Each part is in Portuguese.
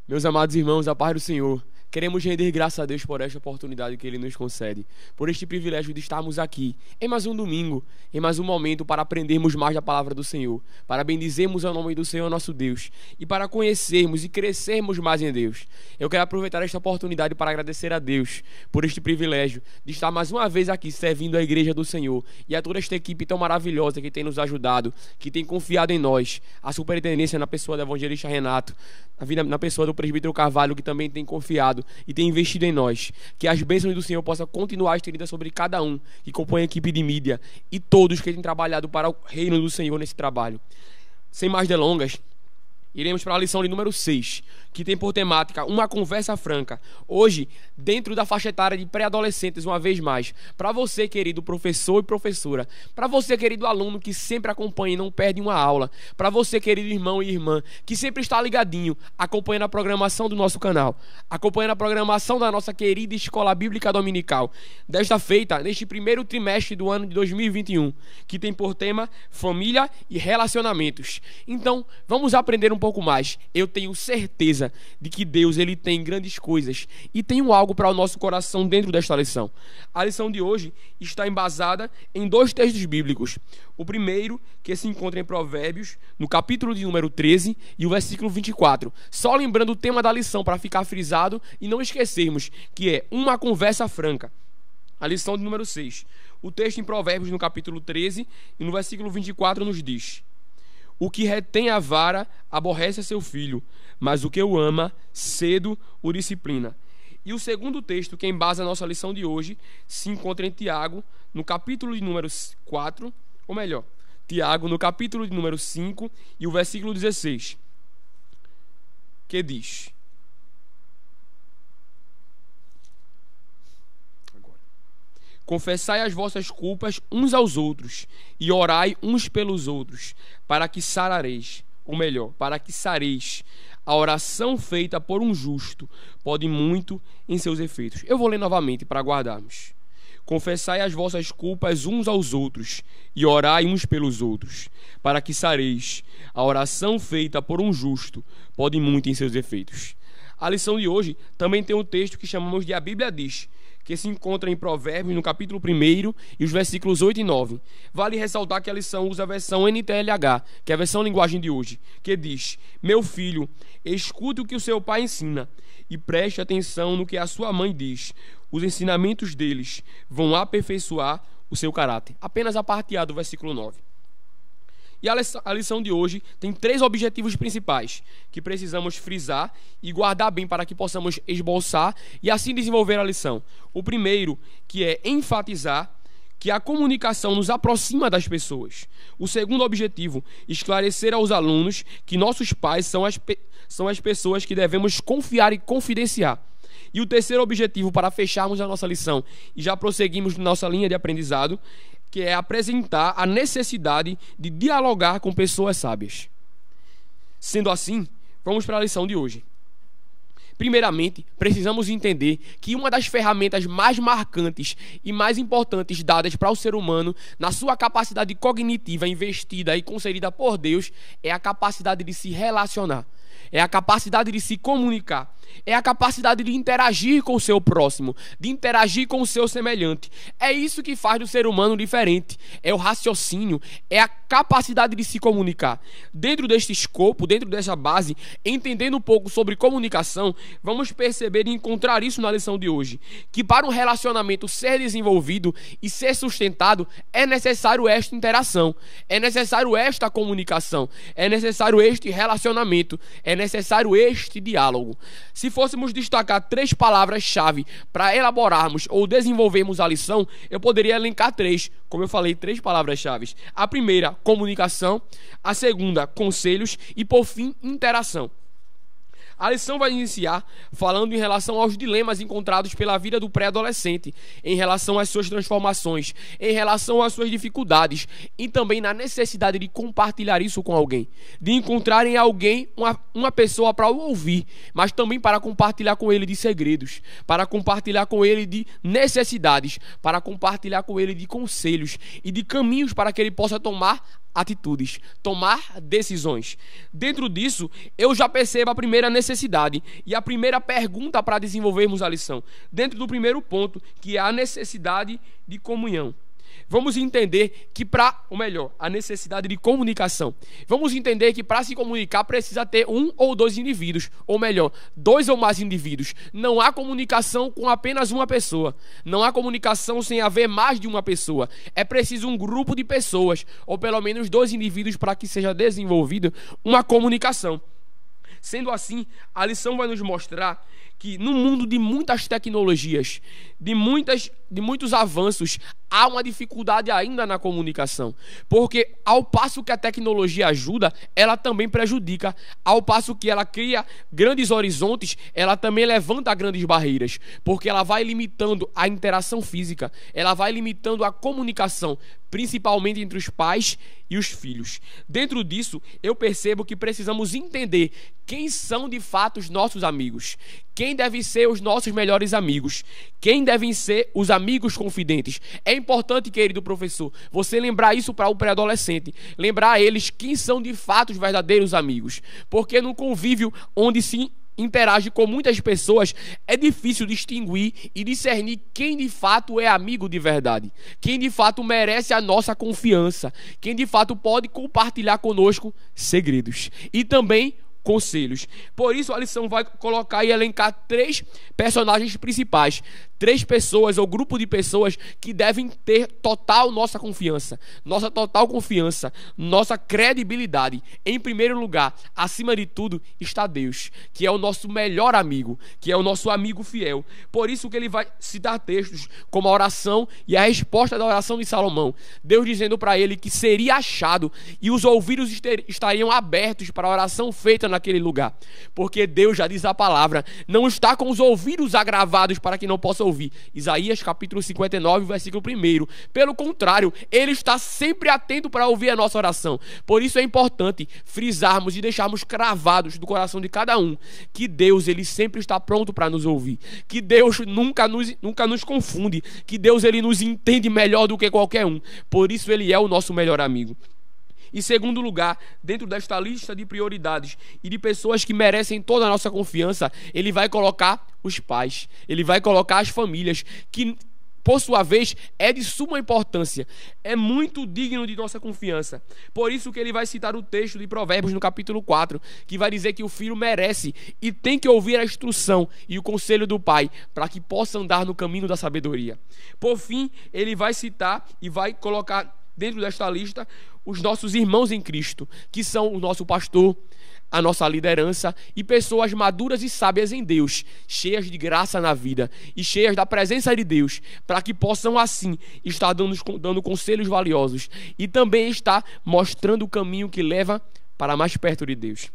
Meus amados irmãos, a paz do Senhor, queremos render graças a Deus por esta oportunidade que Ele nos concede, por este privilégio de estarmos aqui, em mais um domingo, em mais um momento para aprendermos mais da palavra do Senhor, para bendizermos o nome do Senhor nosso Deus e para conhecermos e crescermos mais em Deus. Eu quero aproveitar esta oportunidade para agradecer a Deus por este privilégio de estar mais uma vez aqui servindo a igreja do Senhor e a toda esta equipe tão maravilhosa que tem nos ajudado, que tem confiado em nós, a superintendência na pessoa do evangelista Renato, na pessoa do presbítero Carvalho, que também tem confiado e tem investido em nós. Que as bênçãos do Senhor possam continuar estendidas sobre cada um que compõe a equipe de mídia e todos que têm trabalhado para o reino do Senhor nesse trabalho. Sem mais delongas, iremos para a lição de número 6, que tem por temática uma conversa franca. Hoje, dentro da faixa etária de pré-adolescentes, uma vez mais, para você, querido professor e professora, para você, querido aluno que sempre acompanha e não perde uma aula, para você, querido irmão e irmã, que sempre está ligadinho, acompanhando a programação do nosso canal, acompanhando a programação da nossa querida Escola Bíblica Dominical, desta feita, neste primeiro trimestre do ano de 2021, que tem por tema família e relacionamentos. Então, vamos aprender um pouco mais. Eu tenho certeza de que Deus, ele tem grandes coisas e tem algo para o nosso coração dentro desta lição. A lição de hoje está embasada em dois textos bíblicos. O primeiro, que se encontra em Provérbios, no capítulo de número 13 e o versículo 24. Só lembrando o tema da lição para ficar frisado e não esquecermos, que é uma conversa franca. A lição de número 6. O texto em Provérbios, no capítulo 13 e no versículo 24, nos diz: o que retém a vara aborrece a seu filho, mas o que o ama, cedo o disciplina. E o segundo texto que embasa a nossa lição de hoje se encontra em Tiago, no capítulo de número 4, ou melhor, Tiago, no capítulo de número 5 e o versículo 16, que diz: confessai as vossas culpas uns aos outros e orai uns pelos outros, para que sarareis, ou melhor, para que sareis. A oração feita por um justo pode muito em seus efeitos. Eu vou ler novamente para guardarmos. Confessai as vossas culpas uns aos outros e orai uns pelos outros, para que sareis. A oração feita por um justo pode muito em seus efeitos. A lição de hoje também tem um texto que chamamos de A Bíblia Diz, que se encontra em Provérbios, no capítulo 1 e os versículos 8 e 9. Vale ressaltar que a lição usa a versão NTLH, que é a versão linguagem de hoje, que diz: meu filho, escute o que o seu pai ensina e preste atenção no que a sua mãe diz. Os ensinamentos deles vão aperfeiçoar o seu caráter. Apenas a parte A do versículo 9. E a lição de hoje tem 3 objetivos principais que precisamos frisar e guardar bem para que possamos esboçar e assim desenvolver a lição. O primeiro, que é enfatizar que a comunicação nos aproxima das pessoas. O segundo objetivo, esclarecer aos alunos que nossos pais são as pessoas que devemos confiar e confidenciar. E o terceiro objetivo, para fecharmos a nossa lição e já prosseguimos na nossa linha de aprendizado, que é apresentar a necessidade de dialogar com pessoas sábias. Sendo assim, vamos para a lição de hoje. Primeiramente, precisamos entender que uma das ferramentas mais marcantes e mais importantes dadas para o ser humano na sua capacidade cognitiva investida e concedida por Deus é a capacidade de se relacionar, é a capacidade de se comunicar, é a capacidade de interagir com o seu próximo, de interagir com o seu semelhante. É isso que faz do ser humano diferente. É o raciocínio, é a capacidade de se comunicar. Dentro deste escopo, dentro dessa base, entendendo um pouco sobre comunicação, vamos perceber e encontrar isso na lição de hoje, que para um relacionamento ser desenvolvido e ser sustentado, é necessário esta interação, é necessário esta comunicação, é necessário este relacionamento, é necessário este diálogo. Se fôssemos destacar 3 palavras-chave para elaborarmos ou desenvolvermos a lição, eu poderia elencar 3, como eu falei, 3 palavras-chave. A primeira, comunicação. A segunda, conselhos. E, por fim, interação. A lição vai iniciar falando em relação aos dilemas encontrados pela vida do pré-adolescente, em relação às suas transformações, em relação às suas dificuldades e também na necessidade de compartilhar isso com alguém, de encontrar em alguém uma pessoa para o ouvir, mas também para compartilhar com ele de segredos, para compartilhar com ele de necessidades, para compartilhar com ele de conselhos e de caminhos para que ele possa tomar atitudes, tomar decisões. Dentro disso, eu já percebo a primeira necessidade e a primeira pergunta para desenvolvermos a lição. Dentro do primeiro ponto, que é a necessidade de comunhão. Vamos entender que a necessidade de comunicação. Vamos entender que para se comunicar precisa ter um ou dois indivíduos, ou melhor, dois ou mais indivíduos. Não há comunicação com apenas uma pessoa. Não há comunicação sem haver mais de uma pessoa. É preciso um grupo de pessoas, ou pelo menos dois indivíduos para que seja desenvolvida uma comunicação. Sendo assim, a lição vai nos mostrar que no mundo de muitas tecnologias, de muitos avanços, há uma dificuldade ainda na comunicação. Porque ao passo que a tecnologia ajuda, ela também prejudica. Ao passo que ela cria grandes horizontes, ela também levanta grandes barreiras. Porque ela vai limitando a interação física, ela vai limitando a comunicação, principalmente entre os pais e os filhos. Dentro disso, eu percebo que precisamos entender quem são de fato os nossos amigos, quem devem ser os nossos melhores amigos, quem devem ser os amigos confidentes. É importante, querido professor, você lembrar isso para o pré-adolescente, lembrar a eles quem são de fato os verdadeiros amigos, porque no convívio onde se interage com muitas pessoas, é difícil distinguir e discernir quem de fato é amigo de verdade, quem de fato merece a nossa confiança, quem de fato pode compartilhar conosco segredos e também conselhos. Por isso a lição vai colocar e elencar 3 personagens principais, 3 pessoas ou grupo de pessoas que devem ter total nossa confiança, nossa credibilidade. Em primeiro lugar, acima de tudo, está Deus, que é o nosso melhor amigo, que é o nosso amigo fiel. Por isso que ele vai citar textos como a oração e a resposta da oração de Salomão. Deus dizendo para ele que seria achado e os ouvidos estariam abertos para a oração feita naquele lugar. Porque Deus, já diz a palavra, não está com os ouvidos agravados para que não possa ouvir. Isaías capítulo 59, versículo 1. Pelo contrário, ele está sempre atento para ouvir a nossa oração. Por isso é importante frisarmos e deixarmos cravados do coração de cada um que Deus, ele sempre está pronto para nos ouvir, que Deus nunca nos confunde, que Deus, ele nos entende melhor do que qualquer um. Por isso ele é o nosso melhor amigo. Em segundo lugar, dentro desta lista de prioridades e de pessoas que merecem toda a nossa confiança, ele vai colocar os pais, ele vai colocar as famílias, que por sua vez é de suma importância, é muito digno de nossa confiança. Por isso que ele vai citar o texto de Provérbios no capítulo 4, que vai dizer que o filho merece e tem que ouvir a instrução e o conselho do pai, para que possa andar no caminho da sabedoria. Por fim, ele vai citar e vai colocar dentro desta lista os nossos irmãos em Cristo, que são o nosso pastor, a nossa liderança e pessoas maduras e sábias em Deus, cheias de graça na vida e cheias da presença de Deus, para que possam assim estar dando conselhos valiosos e também estar mostrando o caminho que leva para mais perto de Deus.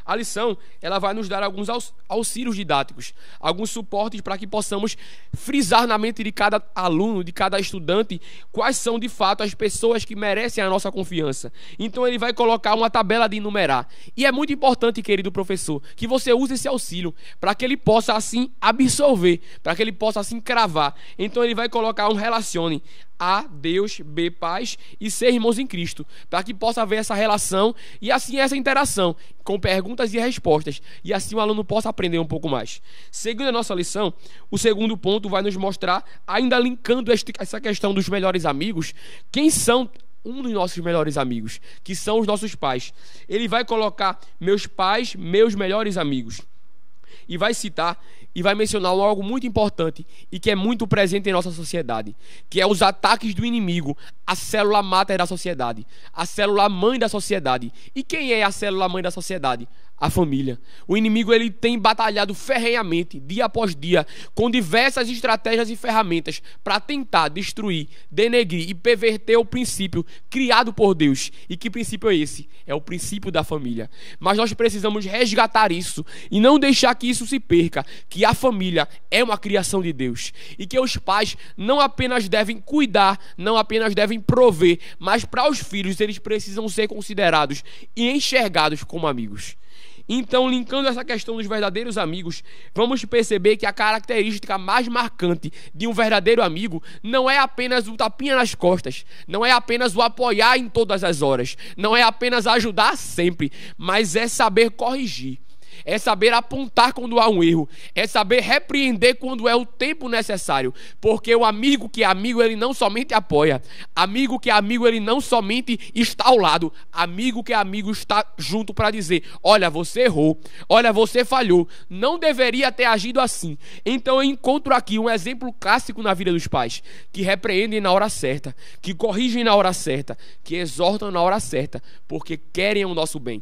A lição, ela vai nos dar alguns auxílios didáticos, alguns suportes para que possamos frisar na mente de cada aluno, de cada estudante, quais são de fato as pessoas que merecem a nossa confiança. Então ele vai colocar uma tabela de enumerar. E é muito importante, querido professor, que você use esse auxílio para que ele possa assim absorver, para que ele possa assim cravar. Então ele vai colocar um relacione: A, Deus, B, pais e C, irmãos em Cristo, para que possa haver essa relação e assim essa interação com perguntas e respostas, e assim o aluno possa aprender um pouco mais. Seguindo a nossa lição, o segundo ponto vai nos mostrar, ainda linkando essa questão dos melhores amigos, quem são um dos nossos melhores amigos, que são os nossos pais. Ele vai colocar meus pais, meus melhores amigos, e vai citar e vai mencionar algo muito importante e que é muito presente em nossa sociedade, que é os ataques do inimigo à célula máter da sociedade, a célula mãe da sociedade. E quem é a célula mãe da sociedade? A família. O inimigo, ele tem batalhado ferrenhamente, dia após dia, com diversas estratégias e ferramentas para tentar destruir, denegrir e perverter o princípio criado por Deus. E que princípio é esse? É o princípio da família. Mas nós precisamos resgatar isso e não deixar que isso se perca, que a família é uma criação de Deus e que os pais não apenas devem cuidar, não apenas devem prover, mas para os filhos eles precisam ser considerados e enxergados como amigos. Então, linkando essa questão dos verdadeiros amigos, vamos perceber que a característica mais marcante de um verdadeiro amigo não é apenas o tapinha nas costas, não é apenas o apoiar em todas as horas, não é apenas ajudar sempre, mas é saber corrigir. É saber apontar quando há um erro, é saber repreender quando é o tempo necessário, porque o amigo que é amigo, ele não somente apoia, amigo que é amigo, ele não somente está ao lado, amigo que é amigo está junto para dizer: olha, você errou, olha, você falhou, não deveria ter agido assim. Então eu encontro aqui um exemplo clássico na vida dos pais, que repreendem na hora certa, que corrigem na hora certa, que exortam na hora certa, porque querem o nosso bem.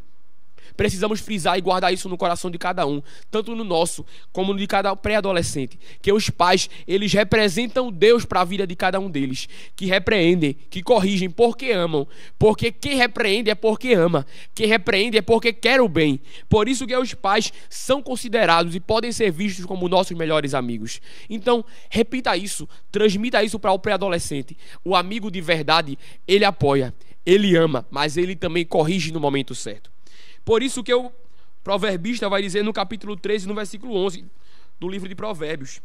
Precisamos frisar e guardar isso no coração de cada um, tanto no nosso como no de cada pré-adolescente, que os pais, eles representam Deus para a vida de cada um deles, que repreendem, que corrigem porque amam, porque quem repreende é porque ama, quem repreende é porque quer o bem. Por isso que os pais são considerados e podem ser vistos como nossos melhores amigos. Então, repita isso, transmita isso para o pré-adolescente. O amigo de verdade, ele apoia, ele ama, mas ele também corrige no momento certo. Por isso que o proverbista vai dizer no capítulo 13, no versículo 11 do livro de Provérbios: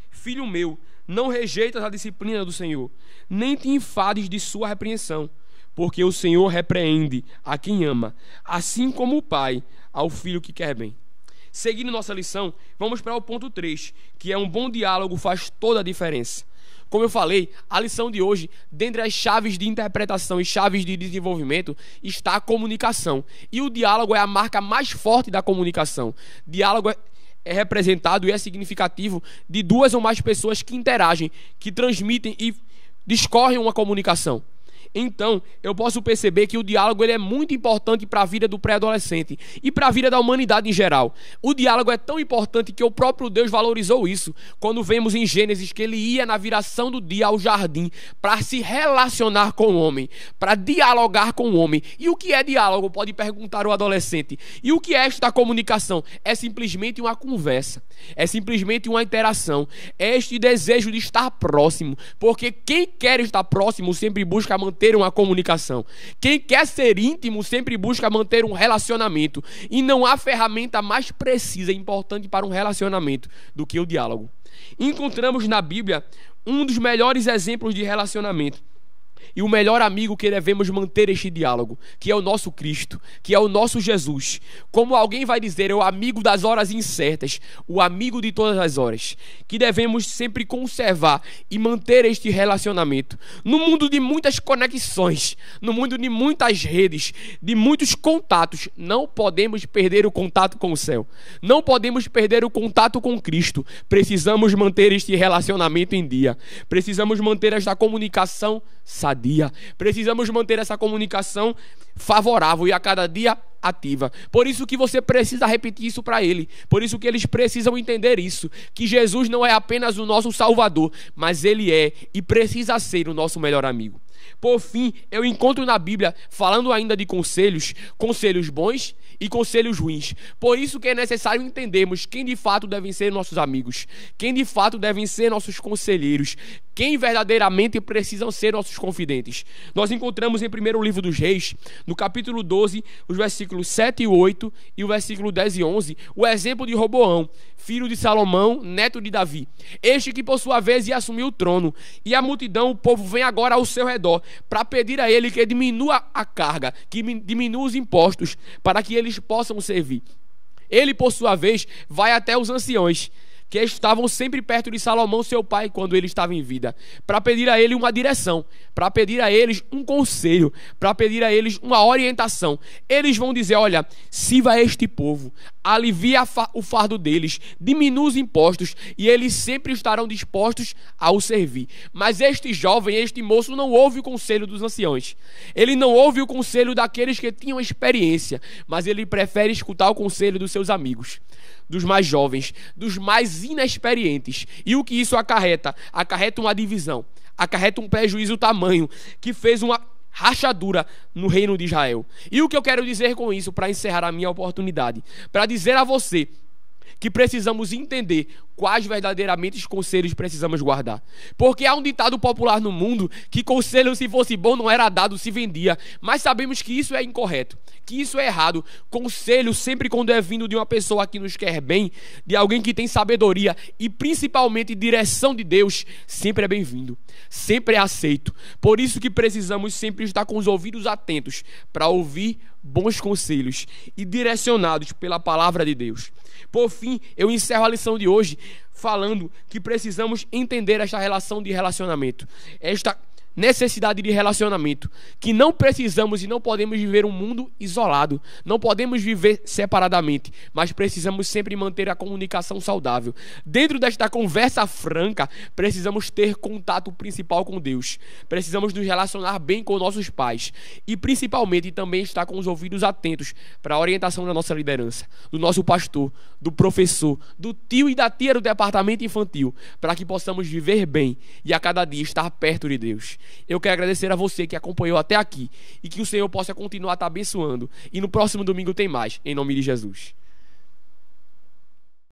filho meu, não rejeitas a disciplina do Senhor, nem te enfades de sua repreensão, porque o Senhor repreende a quem ama, assim como o pai ao filho que quer bem. Seguindo nossa lição, vamos para o ponto 3, que é: um bom diálogo faz toda a diferença. Como eu falei, a lição de hoje, dentre as chaves de interpretação e chaves de desenvolvimento, está a comunicação. E o diálogo é a marca mais forte da comunicação. Diálogo é representado e é significativo de duas ou mais pessoas que interagem, que transmitem e discorrem uma comunicação. Então, eu posso perceber que o diálogo ele é muito importante para a vida do pré-adolescente e para a vida da humanidade em geral. O diálogo é tão importante que o próprio Deus valorizou isso quando vemos em Gênesis que ele ia na viração do dia ao jardim para se relacionar com o homem, para dialogar com o homem. E o que é diálogo? Pode perguntar o adolescente. E o que é esta comunicação? É simplesmente uma conversa, é simplesmente uma interação, é este desejo de estar próximo, porque quem quer estar próximo sempre busca manter uma comunicação. Quem quer ser íntimo sempre busca manter um relacionamento. E não há ferramenta mais precisa e importante para um relacionamento do que o diálogo. Encontramos na Bíblia um dos melhores exemplos de relacionamento. E o melhor amigo que devemos manter este diálogo, que é o nosso Cristo, que é o nosso Jesus. Como alguém vai dizer, é o amigo das horas incertas, o amigo de todas as horas, que devemos sempre conservar e manter este relacionamento. No mundo de muitas conexões, no mundo de muitas redes, de muitos contatos, não podemos perder o contato com o céu. Não podemos perder o contato com Cristo. Precisamos manter este relacionamento em dia. Precisamos manter esta comunicação sadia. Precisamos manter essa comunicação favorável e a cada dia ativa. Por isso que você precisa repetir isso para ele. Por isso que eles precisam entender isso, que Jesus não é apenas o nosso Salvador, mas ele é e precisa ser o nosso melhor amigo. Por fim, eu encontro na Bíblia, falando ainda de conselhos bons e conselhos ruins. Por isso que é necessário entendermos quem de fato devem ser nossos amigos, quem de fato devem ser nossos conselheiros, quem verdadeiramente precisam ser nossos confidentes. Nós encontramos em 1º livro dos Reis, no capítulo 12, os versículos 7 e 8 e o versículo 10 e 11, o exemplo de Roboão, filho de Salomão, neto de Davi. Este que por sua vez ia assumir o trono, e a multidão, o povo vem agora ao seu redor, para pedir a ele que diminua a carga, que diminua os impostos, para que eles possam servir. Ele, por sua vez, vai até os anciões, que estavam sempre perto de Salomão, seu pai, quando ele estava em vida, para pedir a ele uma direção, para pedir a eles um conselho, para pedir a eles uma orientação. Eles vão dizer: olha, sirva este povo, alivia o fardo deles, diminua os impostos, e eles sempre estarão dispostos a o servir. Mas este jovem, este moço, não ouve o conselho dos anciões. Ele não ouve o conselho daqueles que tinham experiência, mas ele prefere escutar o conselho dos seus amigos, dos mais jovens, dos mais inexperientes. E o que isso acarreta? Acarreta uma divisão, acarreta um prejuízo tamanho, que fez uma rachadura no reino de Israel. E o que eu quero dizer com isso, para encerrar a minha oportunidade? Para dizer a você que precisamos entender quais verdadeiramente os conselhos precisamos guardar. Porque há um ditado popular no mundo que conselho, se fosse bom, não era dado, se vendia. Mas sabemos que isso é incorreto, que isso é errado. Conselho, sempre quando é vindo de uma pessoa que nos quer bem, de alguém que tem sabedoria e principalmente direção de Deus, sempre é bem-vindo, sempre é aceito. Por isso que precisamos sempre estar com os ouvidos atentos para ouvir bons conselhos e direcionados pela palavra de Deus. Por fim, eu encerro a lição de hoje falando que precisamos entender esta relação de relacionamento, esta necessidade de relacionamento, que não precisamos e não podemos viver um mundo isolado, não podemos viver separadamente, mas precisamos sempre manter a comunicação saudável. Dentro desta conversa franca, precisamos ter contato principal com Deus, precisamos nos relacionar bem com nossos pais e principalmente também estar com os ouvidos atentos para a orientação da nossa liderança, do nosso pastor, do professor, do tio e da tia do departamento infantil, para que possamos viver bem e a cada dia estar perto de Deus. Eu quero agradecer a você que acompanhou até aqui e que o Senhor possa continuar te abençoando. E no próximo domingo tem mais, em nome de Jesus.